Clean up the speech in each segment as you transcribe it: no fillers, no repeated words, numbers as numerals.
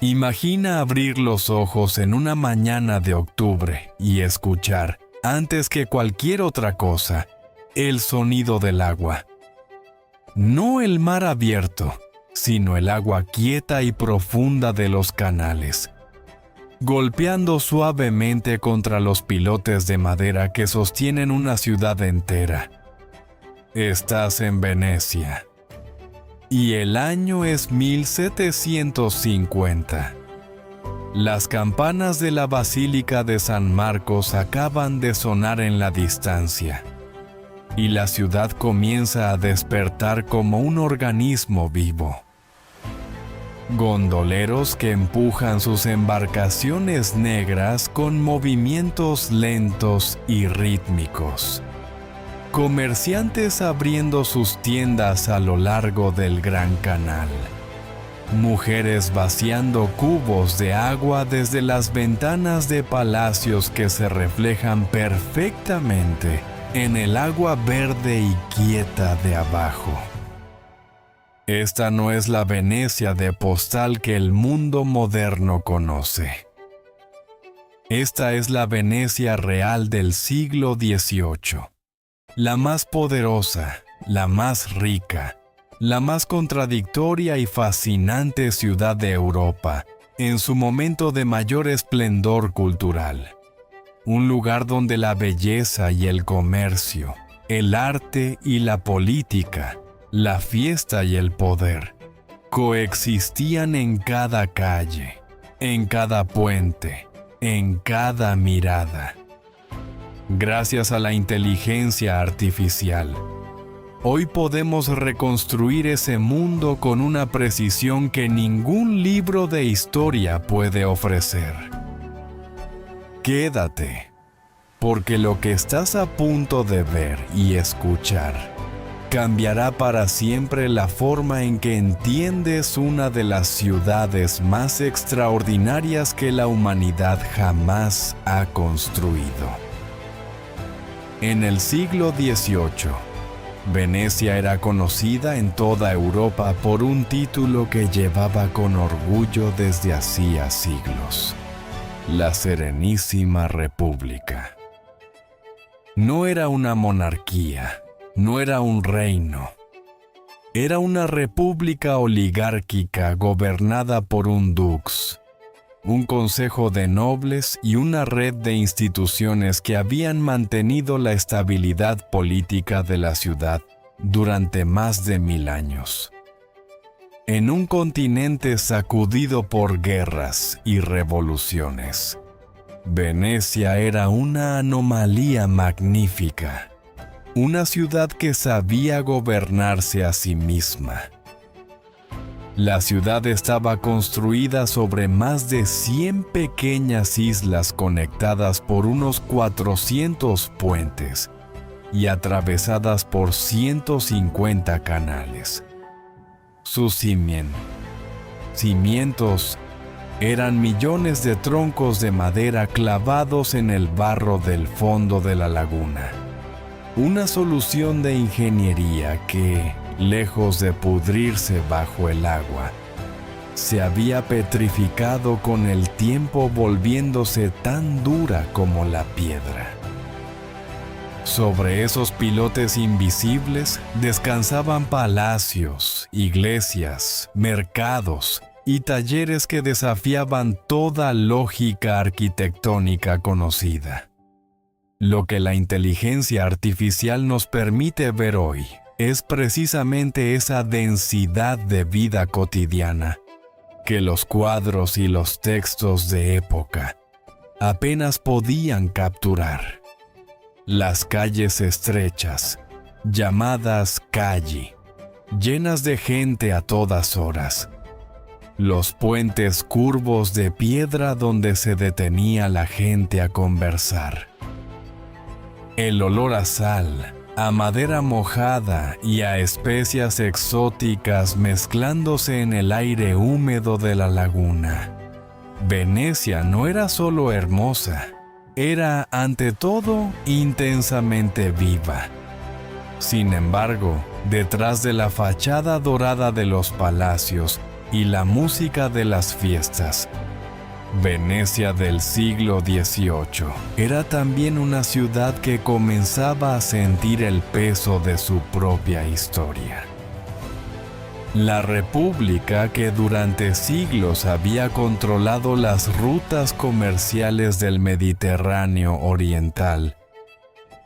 Imagina abrir los ojos en una mañana de octubre y escuchar, antes que cualquier otra cosa, el sonido del agua. No el mar abierto, sino el agua quieta y profunda de los canales, golpeando suavemente contra los pilotes de madera que sostienen una ciudad entera. Estás en Venecia. Y el año es 1750. Las campanas de la Basílica de San Marcos acaban de sonar en la distancia, y la ciudad comienza a despertar como un organismo vivo. Gondoleros que empujan sus embarcaciones negras con movimientos lentos y rítmicos. Comerciantes abriendo sus tiendas a lo largo del Gran Canal. Mujeres vaciando cubos de agua desde las ventanas de palacios que se reflejan perfectamente en el agua verde y quieta de abajo. Esta no es la Venecia de postal que el mundo moderno conoce. Esta es la Venecia real del siglo XVIII. La más poderosa, la más rica, la más contradictoria y fascinante ciudad de Europa, en su momento de mayor esplendor cultural. Un lugar donde la belleza y el comercio, el arte y la política, la fiesta y el poder, coexistían en cada calle, en cada puente, en cada mirada. Gracias a la inteligencia artificial, hoy podemos reconstruir ese mundo con una precisión que ningún libro de historia puede ofrecer. Quédate, porque lo que estás a punto de ver y escuchar cambiará para siempre la forma en que entiendes una de las ciudades más extraordinarias que la humanidad jamás ha construido. En el siglo XVIII, Venecia era conocida en toda Europa por un título que llevaba con orgullo desde hacía siglos: la Serenísima República. No era una monarquía, no era un reino. Era una república oligárquica gobernada por un dux, un consejo de nobles y una red de instituciones que habían mantenido la estabilidad política de la ciudad durante más de 1000 años. En un continente sacudido por guerras y revoluciones, Venecia era una anomalía magnífica, una ciudad que sabía gobernarse a sí misma. La ciudad estaba construida sobre más de 100 pequeñas islas conectadas por unos 400 puentes y atravesadas por 150 canales. Sus cimientos eran millones de troncos de madera clavados en el barro del fondo de la laguna. Una solución de ingeniería que, lejos de pudrirse bajo el agua, se había petrificado con el tiempo, volviéndose tan dura como la piedra. Sobre esos pilotes invisibles descansaban palacios, iglesias, mercados y talleres que desafiaban toda lógica arquitectónica conocida. Lo que la inteligencia artificial nos permite ver hoy es precisamente esa densidad de vida cotidiana que los cuadros y los textos de época apenas podían capturar. Las calles estrechas, llamadas calle, llenas de gente a todas horas. Los puentes curvos de piedra donde se detenía la gente a conversar. El olor a sal, a madera mojada y a especias exóticas mezclándose en el aire húmedo de la laguna. Venecia no era solo hermosa, era ante todo intensamente viva. Sin embargo, detrás de la fachada dorada de los palacios, y la música de las fiestas. Venecia del siglo XVIII era también una ciudad que comenzaba a sentir el peso de su propia historia. La República, que durante siglos había controlado las rutas comerciales del Mediterráneo oriental,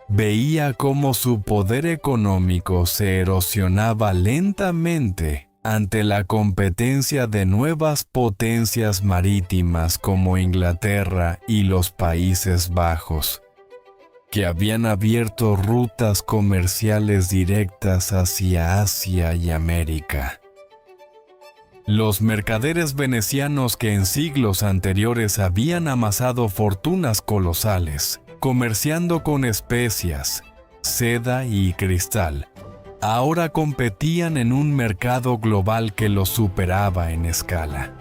veía cómo su poder económico se erosionaba lentamente ante la competencia de nuevas potencias marítimas como Inglaterra y los Países Bajos, que habían abierto rutas comerciales directas hacia Asia y América. Los mercaderes venecianos que en siglos anteriores habían amasado fortunas colosales, comerciando con especias, seda y cristal, ahora competían en un mercado global que los superaba en escala.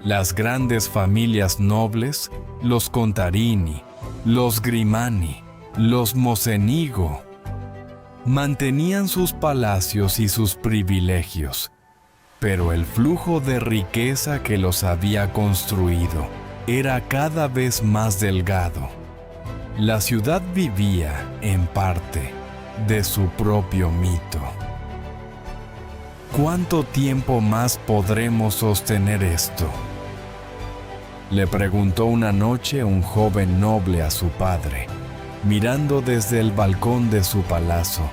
Las grandes familias nobles, los Contarini, los Grimani, los Mocenigo, mantenían sus palacios y sus privilegios, pero el flujo de riqueza que los había construido era cada vez más delgado. La ciudad vivía, en parte, de su propio mito. ¿Cuánto tiempo más podremos sostener esto?, le preguntó una noche un joven noble a su padre, mirando desde el balcón de su palacio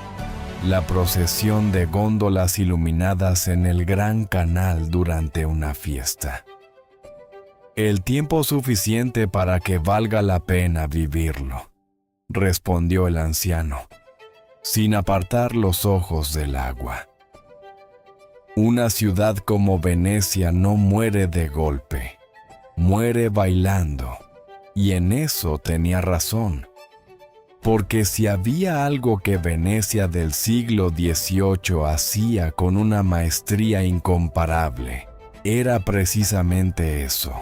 la procesión de góndolas iluminadas en el gran canal durante una fiesta. El tiempo suficiente para que valga la pena vivirlo, respondió el anciano, sin apartar los ojos del agua. Una ciudad como Venecia no muere de golpe, muere bailando, y en eso tenía razón, porque si había algo que Venecia del siglo XVIII hacía con una maestría incomparable, era precisamente eso: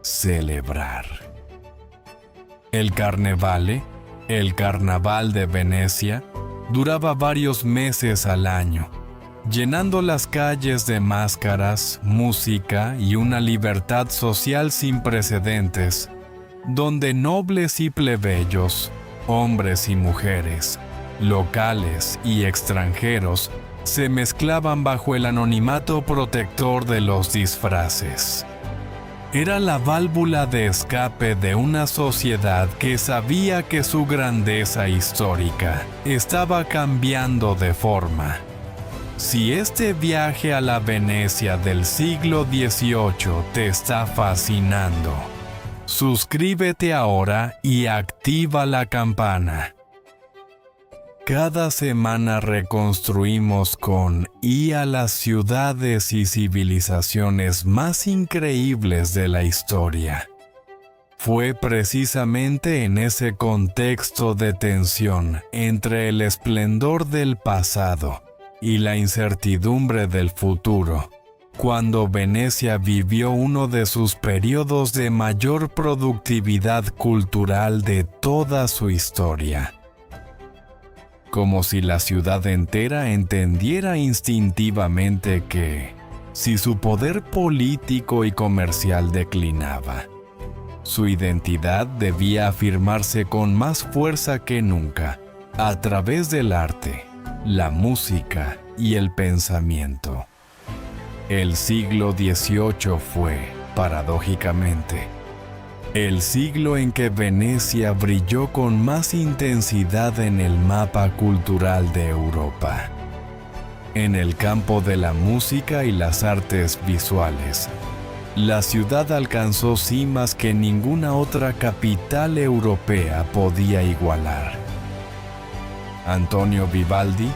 celebrar. El Carnevale, el Carnaval de Venecia, duraba varios meses al año, llenando las calles de máscaras, música y una libertad social sin precedentes, donde nobles y plebeyos, hombres y mujeres, locales y extranjeros, se mezclaban bajo el anonimato protector de los disfraces. Era la válvula de escape de una sociedad que sabía que su grandeza histórica estaba cambiando de forma. Si este viaje a la Venecia del siglo XVIII te está fascinando, suscríbete ahora y activa la campana. Cada semana reconstruimos con IA las ciudades y civilizaciones más increíbles de la historia. Fue precisamente en ese contexto de tensión entre el esplendor del pasado y la incertidumbre del futuro, cuando Venecia vivió uno de sus periodos de mayor productividad cultural de toda su historia. Como si la ciudad entera entendiera instintivamente que, si su poder político y comercial declinaba, su identidad debía afirmarse con más fuerza que nunca, a través del arte, la música y el pensamiento. El siglo XVIII fue, paradójicamente, el siglo en que Venecia brilló con más intensidad en el mapa cultural de Europa. En el campo de la música y las artes visuales, la ciudad alcanzó cimas que ninguna otra capital europea podía igualar. Antonio Vivaldi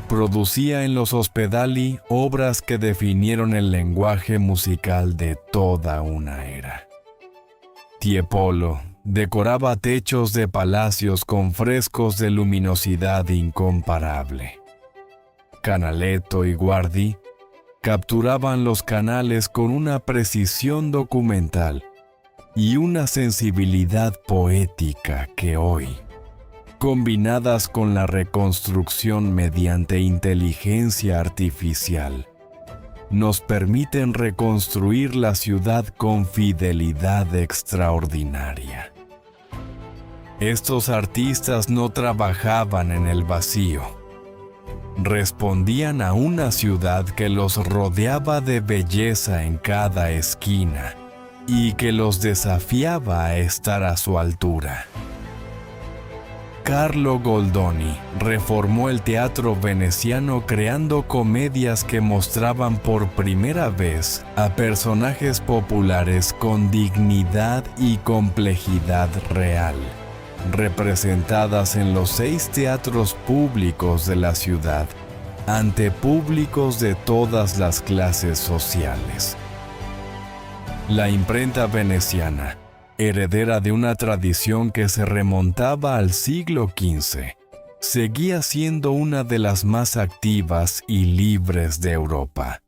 producía en los Ospedali obras que definieron el lenguaje musical de toda una era. Tiepolo decoraba techos de palacios con frescos de luminosidad incomparable. Canaletto y Guardi capturaban los canales con una precisión documental y una sensibilidad poética que hoy, combinadas con la reconstrucción mediante inteligencia artificial, nos permiten reconstruir la ciudad con fidelidad extraordinaria. Estos artistas no trabajaban en el vacío. Respondían a una ciudad que los rodeaba de belleza en cada esquina y que los desafiaba a estar a su altura. Carlo Goldoni reformó el teatro veneciano creando comedias que mostraban por primera vez a personajes populares con dignidad y complejidad real, representadas en los 6 teatros públicos de la ciudad, ante públicos de todas las clases sociales. La imprenta veneciana, heredera de una tradición que se remontaba al siglo XV, seguía siendo una de las más activas y libres de Europa.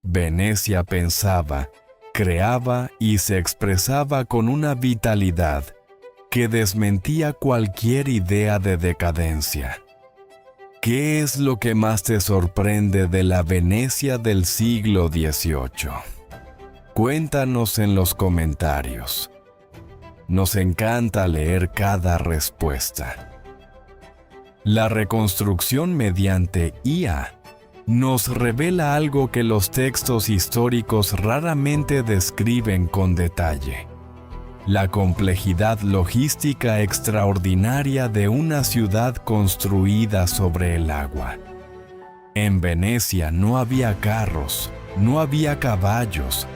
Venecia pensaba, creaba y se expresaba con una vitalidad que desmentía cualquier idea de decadencia. ¿Qué es lo que más te sorprende de la Venecia del siglo XVIII? Cuéntanos en los comentarios. Nos encanta leer cada respuesta. La reconstrucción mediante IA nos revela algo que los textos históricos raramente describen con detalle: la complejidad logística extraordinaria de una ciudad construida sobre el agua. En Venecia no había carros, no había caballos,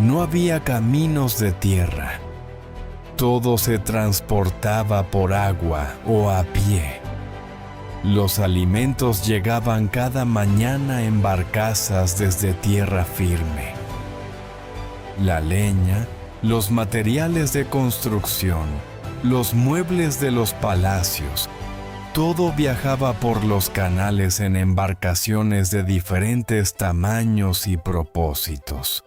no había caminos de tierra. Todo se transportaba por agua o a pie. Los alimentos llegaban cada mañana en barcazas desde tierra firme. La leña, los materiales de construcción, los muebles de los palacios, todo viajaba por los canales en embarcaciones de diferentes tamaños y propósitos.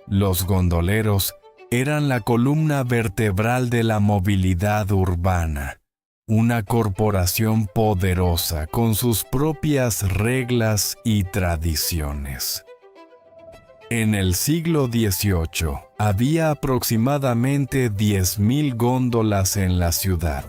Los gondoleros eran la columna vertebral de la movilidad urbana, una corporación poderosa con sus propias reglas y tradiciones. En el siglo XVIII había aproximadamente 10.000 góndolas en la ciudad,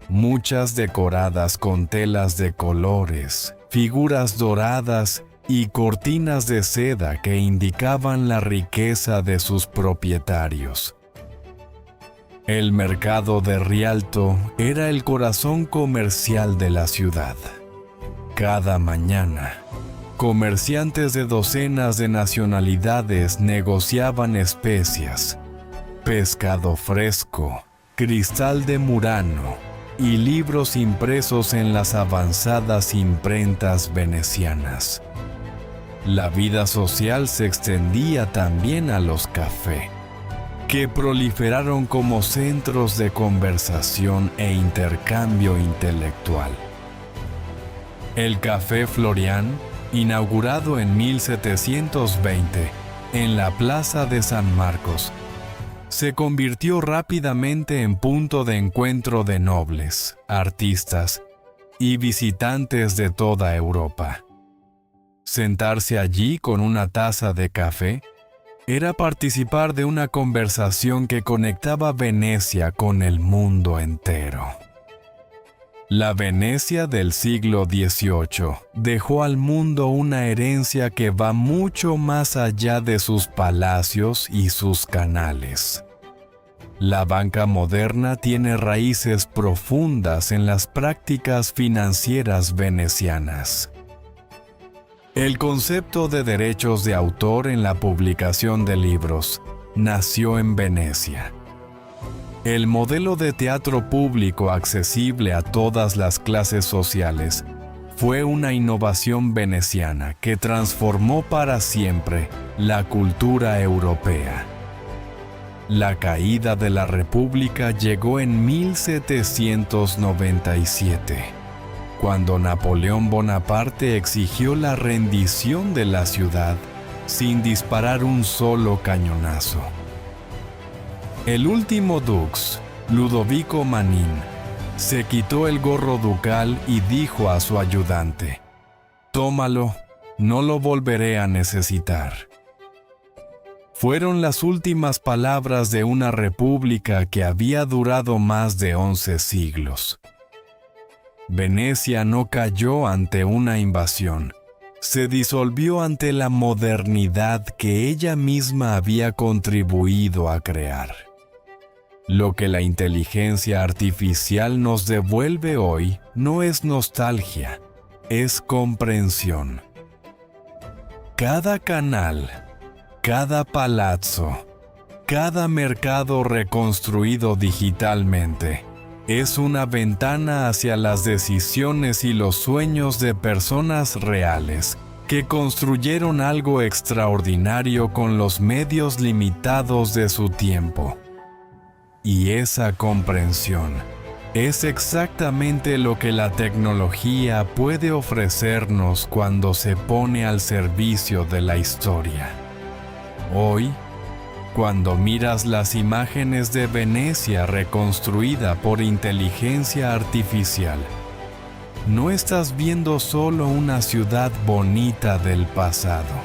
muchas decoradas con telas de colores, figuras doradas y cortinas de seda que indicaban la riqueza de sus propietarios. El mercado de Rialto era el corazón comercial de la ciudad. Cada mañana, comerciantes de docenas de nacionalidades negociaban especias, pescado fresco, cristal de Murano y libros impresos en las avanzadas imprentas venecianas. La vida social se extendía también a los cafés, que proliferaron como centros de conversación e intercambio intelectual. El Café Florian, inaugurado en 1720 en la Plaza de San Marcos, se convirtió rápidamente en punto de encuentro de nobles, artistas y visitantes de toda Europa. Sentarse allí con una taza de café era participar de una conversación que conectaba Venecia con el mundo entero. La Venecia del siglo XVIII dejó al mundo una herencia que va mucho más allá de sus palacios y sus canales. La banca moderna tiene raíces profundas en las prácticas financieras venecianas. El concepto de derechos de autor en la publicación de libros nació en Venecia. El modelo de teatro público accesible a todas las clases sociales fue una innovación veneciana que transformó para siempre la cultura europea. La caída de la República llegó en 1797. Cuando Napoleón Bonaparte exigió la rendición de la ciudad sin disparar un solo cañonazo. El último dux, Ludovico Manin, se quitó el gorro ducal y dijo a su ayudante: «Tómalo, No lo volveré a necesitar. Fueron las últimas palabras de una república que había durado más de 11 siglos. Venecia no cayó ante una invasión. Se disolvió ante la modernidad que ella misma había contribuido a crear. Lo que la inteligencia artificial nos devuelve hoy no es nostalgia, es comprensión. Cada canal, cada palazzo, cada mercado reconstruido digitalmente es una ventana hacia las decisiones y los sueños de personas reales que construyeron algo extraordinario con los medios limitados de su tiempo. Y esa comprensión es exactamente lo que la tecnología puede ofrecernos cuando se pone al servicio de la historia. Hoy, cuando miras las imágenes de Venecia reconstruida por inteligencia artificial, no estás viendo solo una ciudad bonita del pasado.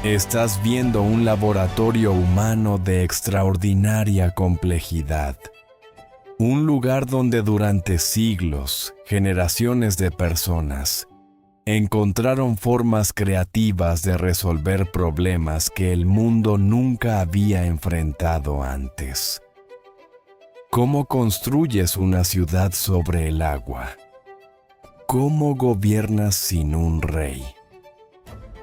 Estás viendo un laboratorio humano de extraordinaria complejidad. Un lugar donde durante siglos, generaciones de personas encontraron formas creativas de resolver problemas que el mundo nunca había enfrentado antes. ¿Cómo construyes una ciudad sobre el agua? ¿Cómo gobiernas sin un rey?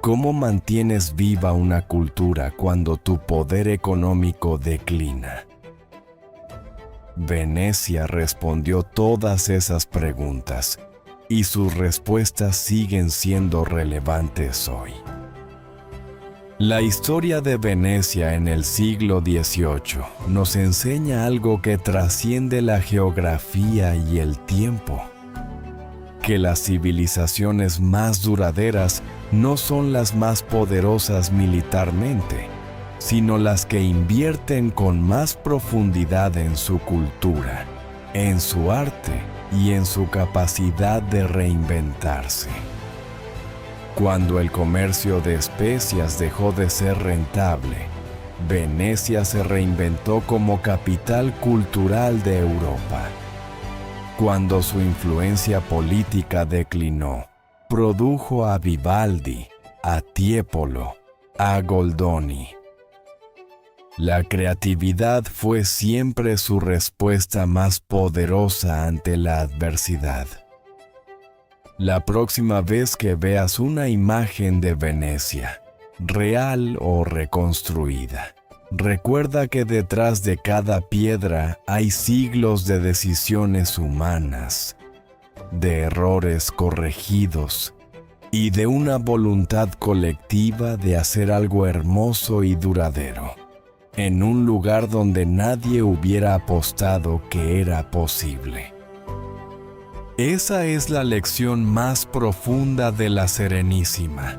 ¿Cómo mantienes viva una cultura cuando tu poder económico declina? Venecia respondió todas esas preguntas y sus respuestas siguen siendo relevantes hoy. La historia de Venecia en el siglo XVIII nos enseña algo que trasciende la geografía y el tiempo: que las civilizaciones más duraderas no son las más poderosas militarmente, sino las que invierten con más profundidad en su cultura, en su arte y en su capacidad de reinventarse. Cuando el comercio de especias dejó de ser rentable, Venecia se reinventó como capital cultural de Europa. Cuando su influencia política declinó, produjo a Vivaldi, a Tiepolo, a Goldoni. La creatividad fue siempre su respuesta más poderosa ante la adversidad. La próxima vez que veas una imagen de Venecia, real o reconstruida, recuerda que detrás de cada piedra hay siglos de decisiones humanas, de errores corregidos y de una voluntad colectiva de hacer algo hermoso y duradero, en un lugar donde nadie hubiera apostado que era posible. Esa es la lección más profunda de la Serenísima,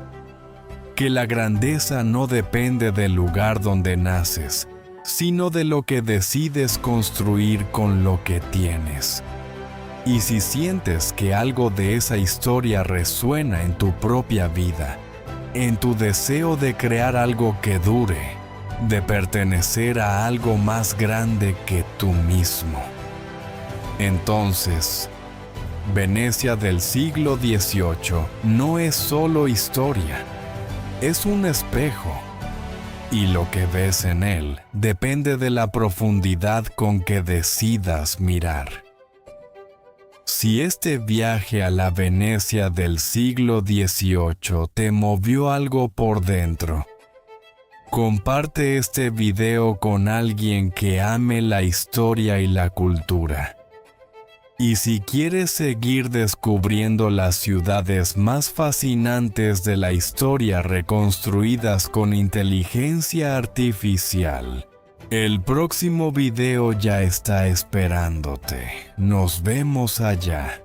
que la grandeza no depende del lugar donde naces, sino de lo que decides construir con lo que tienes. Y si sientes que algo de esa historia resuena en tu propia vida, en tu deseo de crear algo que dure, de pertenecer a algo más grande que tú mismo, entonces, Venecia del siglo XVIII no es solo historia, es un espejo, y lo que ves en él depende de la profundidad con que decidas mirar. Si este viaje a la Venecia del siglo XVIII te movió algo por dentro, comparte este video con alguien que ame la historia y la cultura. Y si quieres seguir descubriendo las ciudades más fascinantes de la historia reconstruidas con inteligencia artificial, el próximo video ya está esperándote. Nos vemos allá.